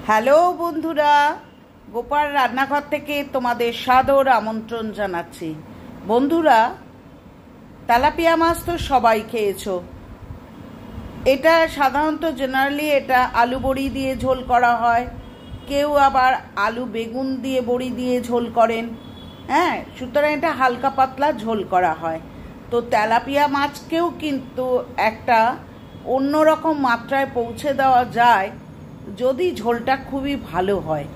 Hello বন্ধুরা, গোপাল রান্নাঘর থেকে তোমাদের সাদর আমন্ত্রণ জানাচ্ছি। বন্ধুরা, তেলাপিয়া মাছ তো সবাই খেয়েছো। এটা সাধারণত জেনারেলি এটা আলু বড়ি দিয়ে ঝোল করা হয়, কেউ আবার আলু বেগুন দিয়ে বড়ি দিয়ে ঝোল করেন। হ্যাঁ, সুতরাং এটা হালকা পাতলা ঝোল করা হয়। তো তেলাপিয়া মাছকেও কিন্তু একটা অন্যরকম মাত্রায় পৌঁছে দেওয়া যায় যদি ঝোলটা খুবই ভালো হয়।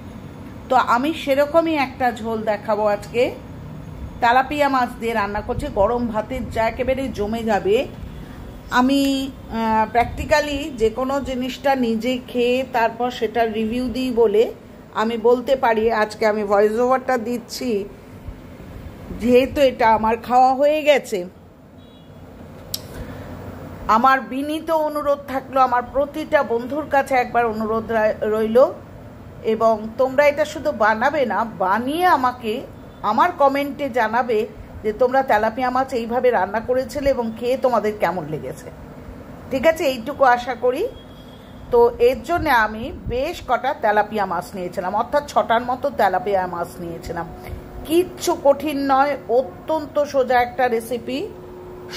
তো আমি সেরকমই একটা ঝোল দেখাবো আজকে। তেলাপিয়া মাছ দিয়ে রান্না করছি, গরম ভাতের যা একেবারে জমে যাবে। আমি প্র্যাকটিক্যালি যে কোনো জিনিসটা নিজে খেয়ে তারপর সেটা রিভিউ দিই বলে আমি বলতে পারি। আজকে আমি ভয়েস ওভারটা দিচ্ছি যেহেতু এটা আমার খাওয়া হয়ে গেছে। আমার বিনীত অনুরোধ থাকলো, আমার প্রতিটা বন্ধুর কাছে একবার অনুরোধ রইল, এবং তোমরা এটা শুধু বানাবে না, বানিয়ে আমাকে আমার কমেন্টে জানাবে যে তোমরা তেলাপিয়া মাছ এইভাবে রান্না করেছিলে এবং খেয়ে তোমাদের কেমন লেগেছে। ঠিক আছে, এইটুকু আশা করি। তো এর জন্য আমি বেশ কটা তেলাপিয়া মাছ নিয়েছিলাম, অর্থাৎ 6টার মতো তেলাপিয়া মাছ নিয়েছিলাম। কিচ্ছু কঠিন নয়, অত্যন্ত সোজা একটা রেসিপি।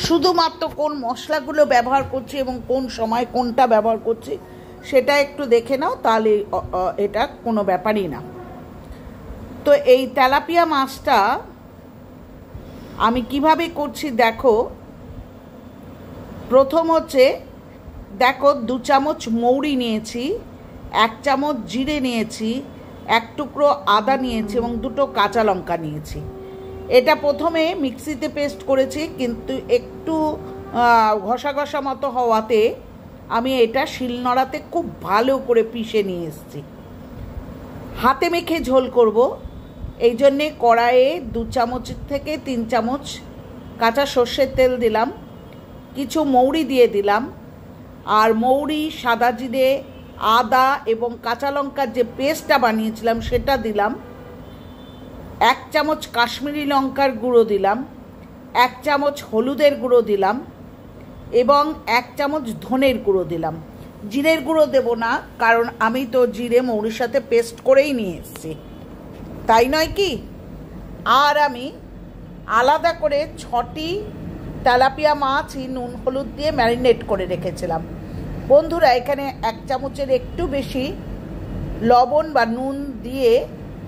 শুধুমাত্র কোন মশলাগুলো ব্যবহার করছি এবং কোন সময় কোনটা ব্যবহার করছি সেটা একটু দেখে নাও, তাহলে এটা কোনো ব্যাপারই না। তো এই তেলাপিয়া মাছটা আমি কিভাবে করছি দেখো। প্রথম হচ্ছে দেখো, 2 চামচ মৌরি নিয়েছি, 1 চামচ জিরে নিয়েছি, 1 টুকরো আদা নিয়েছি এবং 2টো কাঁচা লঙ্কা নিয়েছি। এটা প্রথমে মিক্সিতে পেস্ট করেছি, কিন্তু একটু ঘষা ঘষা মতো হওয়াতে আমি এটা শিলনোড়াতে খুব ভালো করে পিষে নিয়ে এসেছি। হাতে মেখে ঝোল করব, এই জন্যে কড়াইয়ে 2 চামচ থেকে 3 চামচ কাঁচা সর্ষের তেল দিলাম, কিছু মৌরি দিয়ে দিলাম, আর মৌরি, সাদা জিরে, আদা এবং কাঁচা লঙ্কার যে পেস্টটা বানিয়েছিলাম সেটা দিলাম, 1 চামচ কাশ্মীরি লঙ্কার গুঁড়ো দিলাম, 1 চামচ হলুদের গুঁড়ো দিলাম এবং 1 চামচ ধনের গুঁড়ো দিলাম। জিরের গুঁড়ো দেব না, কারণ আমি তো জিরে মৌরির সাথে পেস্ট করেই নিয়ে এসেছি, তাই নয় কি? আর আমি আলাদা করে 6টি তেলাপিয়া মাছই নুন হলুদ দিয়ে ম্যারিনেট করে রেখেছিলাম। বন্ধুরা, এখানে 1 চামচের একটু বেশি লবণ বা নুন দিয়ে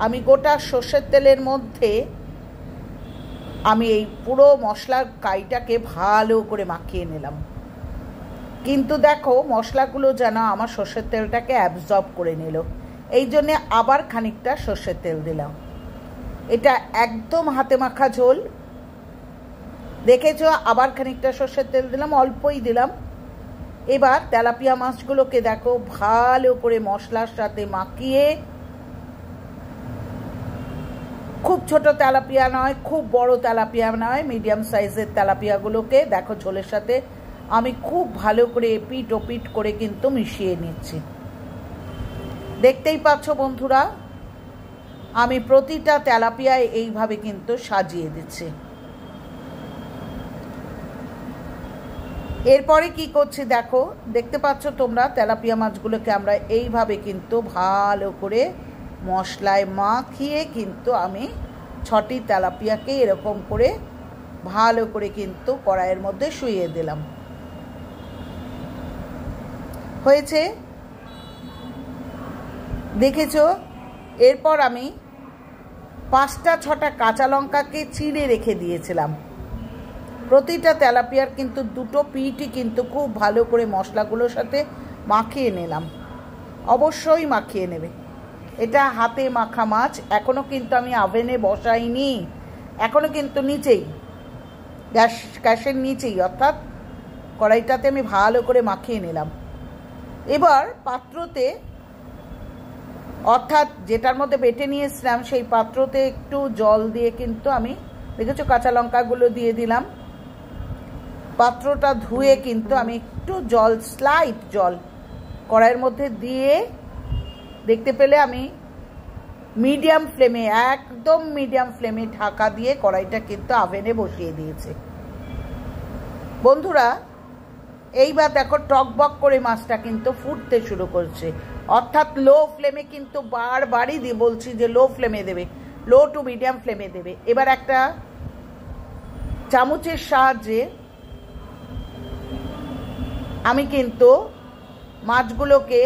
আমি গোটা সর্ষের তেলের মধ্যে আমি এই পুরো মশলার কাইটাকে ভালো করে মাখিয়ে নিলাম। কিন্তু দেখো, মশলাগুলো যেন আমার সর্ষের তেলটাকে অ্যাবজর্ব করে নিল, এই জন্যে আবার খানিকটা সর্ষের তেল দিলাম। এটা একদম হাতে মাখা ঝোল, দেখেছো? আবার খানিকটা সর্ষের তেল দিলাম, অল্পই দিলাম। এবার তেলাপিয়া মাছগুলোকে দেখো ভালো করে মশলার সাথে মাখিয়ে, খুব ছোট তেলাপিয়া নয়, খুব বড় তেলাপিয়া নয়, মিডিয়াম সাইজের তেলাপিয়াগুলোকে দেখো ঝোলের সাথে আমি খুব ভালো করে এপিট ওপিট করে কিন্তু মিশিয়ে নিচ্ছি। দেখতেই পাচ্ছ বন্ধুরা, আমি প্রতিটা তেলাপিয়ায় এইভাবে কিন্তু সাজিয়ে দিচ্ছি। এরপরে কি করছি দেখো, দেখতে পাচ্ছ তোমরা, তেলাপিয়া মাছগুলোকে আমরা এইভাবে কিন্তু ভালো করে মশলায় মাখিয়ে কিন্তু আমি 6টি তেলাপিয়াকে এরকম করে ভালো করে কিন্তু কড়াইয়ের মধ্যে শুইয়ে দিলাম। হয়েছে, দেখেছো? এরপর আমি 5টা 6টা কাঁচা লঙ্কাকে চিড়ে রেখে দিয়েছিলাম। প্রতিটা তেলাপিয়ার কিন্তু 2টো পিঠই কিন্তু খুব ভালো করে মশলাগুলোর সাথে মাখিয়ে নিলাম। অবশ্যই মাখিয়ে নেবে, এটা হাতে মাখা মাছ। এখনও কিন্তু আমি আভেনে বসাইনি, এখনও কিন্তু নিচেই গ্যাসের নিচেই, অর্থাৎ কড়াইটাতে আমি ভালো করে মাখিয়ে নিলাম। এবার পাত্রতে, অর্থাৎ যেটার মধ্যে বেটে নিয়েছিলাম সেই পাত্রতে একটু জল দিয়ে কিন্তু আমি, দেখেছো, কাঁচা লঙ্কাগুলো দিয়ে দিলাম। পাত্রটা ধুয়ে কিন্তু আমি একটু জল, স্লাইট জল কড়াইয়ের মধ্যে দিয়ে, দেখতে পেলে আমি মিডিয়াম ফ্লেমে, একদম মিডিয়াম ফ্লেমে ঢাকা দিয়ে কড়াইটা কিন্তু আভেনে বসিয়ে দিয়েছি। বন্ধুরা, এইবার দেখো টকবক করে মাছটা কিন্তু ফুটতে শুরু করছে। অর্থাৎ লো ফ্লেমে, কিন্তু বারবারই বলছি যে লো ফ্লেমে দেবে, লো টু মিডিয়াম ফ্লেমে দেবে। এবার একটা চামচের সাহায্যে আমি কিন্তু মাছগুলোকে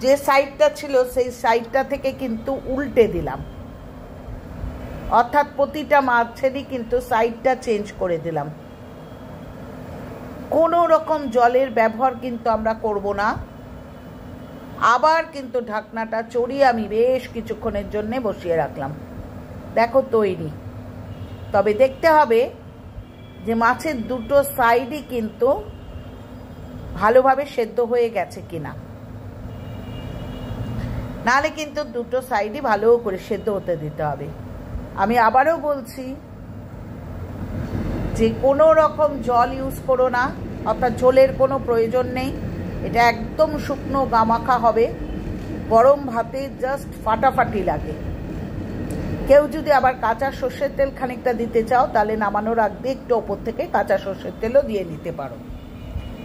যে সাইডটা ছিল সেই সাইডটা থেকে কিন্তু উল্টে দিলাম, অর্থাৎ প্রতিটা মাছেরই কিন্তু সাইডটা চেঞ্জ করে দিলাম। কোনো রকম জলের ব্যবহার কিন্তু আমরা করব না। আবার কিন্তু ঢাকনাটা চড়িয়ে আমি বেশ কিছুক্ষণের জন্য বসিয়ে রাখলাম। দেখো তৈরি। তবে দেখতে হবে যে মাছের দুটো সাইডই কিন্তু ভালোভাবে সেদ্ধ হয়ে গেছে কিনা, নাহলে কিন্তু দুটো সাইডই ভালো করে সেদ্ধ হতে দিতে হবে। আমি আবারও বলছি যে কোনো রকম জল ইউজ করো না, অর্থাৎ ঝোলের কোনো প্রয়োজন নেই। এটা একদম শুকনো গামাখা হবে, গরম ভাতে জাস্ট ফাটাফাটি লাগে। কেউ যদি আবার কাঁচা সর্ষের তেল খানিকটা দিতে চাও তাহলে নামানোর আগে একটু ওপর থেকে কাঁচা সর্ষের তেলও দিয়ে নিতে পারো।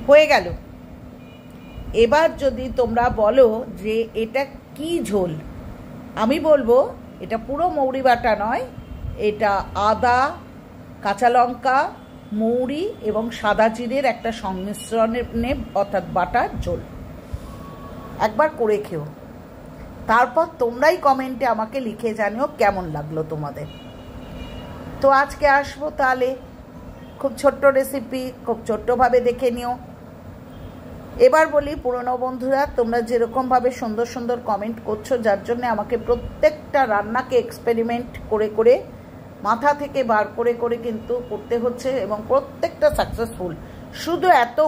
হয়ে গেল। এবার যদি তোমরা বলো যে এটা কি ঝোল, আমি বলবো এটা পুরো মৌরি বাটা নয়, এটা আদা, কাঁচা লঙ্কা, মৌরি এবং সাদা জিরের একটা সংমিশ্রণে অর্থাৎ বাটার ঝোল। একবার করে খেও, তারপর তোমরাই কমেন্টে আমাকে লিখে জানিও কেমন লাগলো তোমাদের। তো আজকে আসবো তাহলে, খুব ছোট্ট রেসিপি, খুব ছোট্টভাবে দেখে নিও। এবার বলি পুরনো বন্ধুরা, তোমরা যেরকমভাবে সুন্দর সুন্দর কমেন্ট করছো, যার জন্য আমাকে প্রত্যেকটা রান্নাকে এক্সপেরিমেন্ট করে করে মাথা থেকে বার করে করে কিন্তু করতে হচ্ছে, এবং প্রত্যেকটা সাকসেসফুল। শুধু এত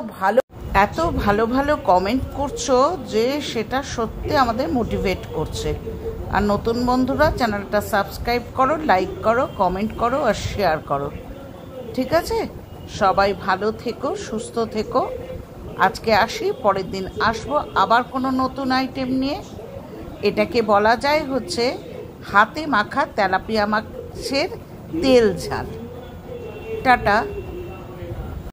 ভালো ভালো কমেন্ট করছো যে সেটা সত্যি আমাদের মোটিভেট করছে। আর নতুন বন্ধুরা চ্যানেলটা সাবস্ক্রাইব করো, লাইক করো, কমেন্ট করো আর শেয়ার করো। ঠিক আছে? সবাই ভালো থেকো, সুস্থ থেকো। আজকে আসি, পরের দিন আসবো আবার কোনো নতুন আইটেম নিয়ে। এটাকে বলা যায় হচ্ছে হাতে মাখা তেলাপিয়া মাছের তেল ঝাল। টাটা।